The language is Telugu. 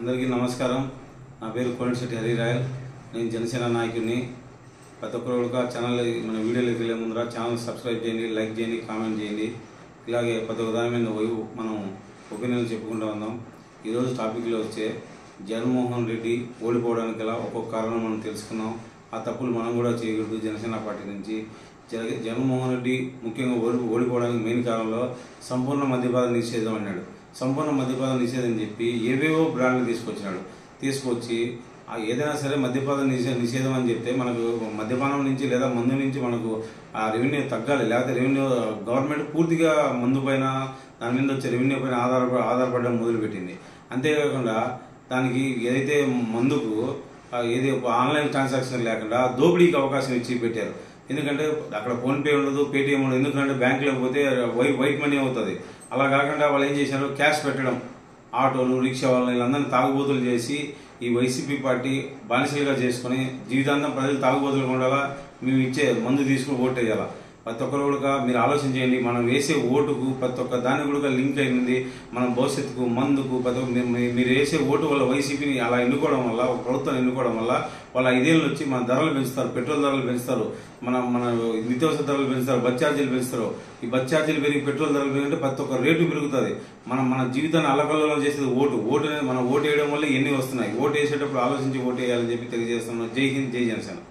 అందరికీ నమస్కారం। నా పేరు కోనటిశెట్టి హరిరాయల్। నేను జనసేన నాయకుడిని। ప్రతి ఒక్కరు ఛానల్ మన వీడియోలోకి వెళ్ళే ముందర ఛానల్ సబ్స్క్రైబ్ చేయండి, లైక్ చేయండి, కామెంట్ చేయండి। ఇలాగే ప్రతి ఒక్క దాని మీద మనం ఒపీనియన్ చెప్పుకుంటూ ఉందాం। ఈరోజు టాపిక్లో వచ్చే జగన్మోహన్ రెడ్డి ఓడిపోవడానికి గల ఒక్కొక్క కారణం మనం తెలుసుకున్నాం। ఆ తప్పులు మనం కూడా చేయకూడదు। జనసేన పార్టీ నుంచి జగన్మోహన్ రెడ్డి ముఖ్యంగా ఓడిపోవడానికి మెయిన్ కారణంలో సంపూర్ణ మద్యపాన నిషేధం అన్నాడు। సంపూర్ణ మద్యపాన నిషేధం చెప్పి ఏవేవో బ్రాండ్లు తీసుకొచ్చి ఏదైనా సరే మద్యపాన నిషేధం అని చెప్తే మనకు మద్యపానం నుంచి లేదా మందు నుంచి మనకు ఆ రెవెన్యూ తగ్గాలి, లేకపోతే రెవెన్యూ గవర్నమెంట్ పూర్తిగా మందు పైన దాని మీద వచ్చే రెవెన్యూ పైన ఆధారపడడం మొదలుపెట్టింది। అంతేకాకుండా దానికి ఏదైతే మందుకు ఏది ఆన్లైన్ ట్రాన్సాక్షన్ లేకుండా దోపిడీకి అవకాశం ఇచ్చి పెట్టారు। ఎందుకంటే అక్కడ ఫోన్పే ఉండదు, పేటీఎం ఉండదు। ఎందుకంటే బ్యాంకులో పోతే వైట్ మనీ అవుతుంది। అలా కాకుండా వాళ్ళు ఏం చేశారు, క్యాష్ పెట్టడం, ఆటోలు రిక్షా వాళ్ళని వీళ్ళందరినీ తాగుబోతులు చేసి ఈ వైసీపీ పార్టీ బానిసలుగా చేసుకుని జీవితాంతం ప్రజలు తాగుబోతులు ఉండాలా, మేము ఇచ్చే మందు తీసుకుని ఓటు వేయాలా। ప్రతి ఒక్కరు కూడా మీరు ఆలోచించేయండి, మనం వేసే ఓటుకు ప్రతి ఒక్క దాని కూడా లింక్ అయింది మన భవిష్యత్తుకు, మందుకు। మీరు వేసే ఓటు వల్ల వైసీపీని అలా ఎన్నుకోవడం వల్ల, ఒక ప్రభుత్వం ఎన్నుకోవడం వల్ల వాళ్ళ 5 ఏళ్ళు వచ్చి మన ధరలు పెంచుతారు, పెట్రోల్ ధరలు పెంచుతారు, మన నిత్యావసర ధరలు పెంచుతారు, బస్ ఛార్జీలు పెంచుతారు। ఈ బస్ ఛార్జీలు పెరిగి పెట్రోల్ ధరలు పెరిగితే ప్రతి ఒక్క రేటు పెరుగుతుంది। మన జీవితాన్ని అల్లకల్లోలం చేసేది ఓటు అనేది మనం ఓటు వేయడం వల్ల ఎన్ని వస్తున్నాయి। ఓటు వేసేటప్పుడు ఆలోచించి ఓటు వేయాలని చెప్పి తెలియజేస్తున్నాం। జై హింద్, జై జనసేన।